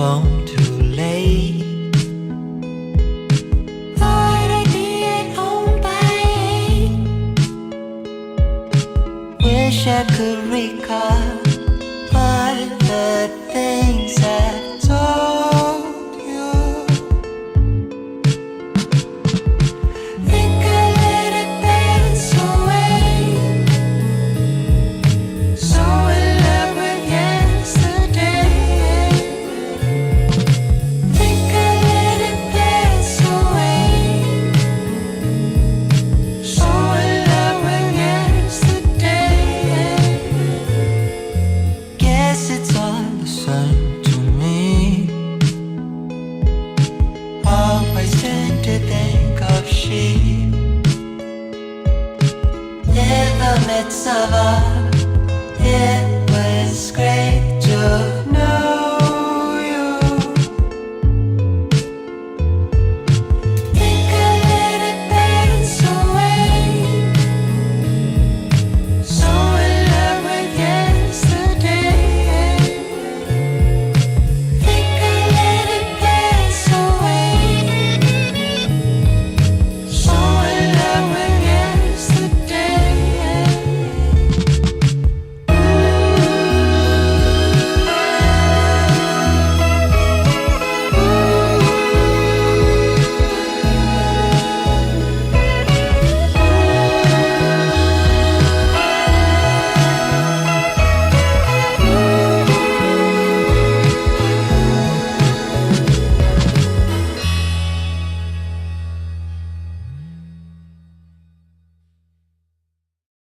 phone too late. Thought I'd be at home by 8. Wish I could recall all the things I told you. Think I let it pass away. So in love with yesterday. Think I let it pass away. So in love with yesterday. Guess it's all the same to me. Always tend to think of she in the midst of all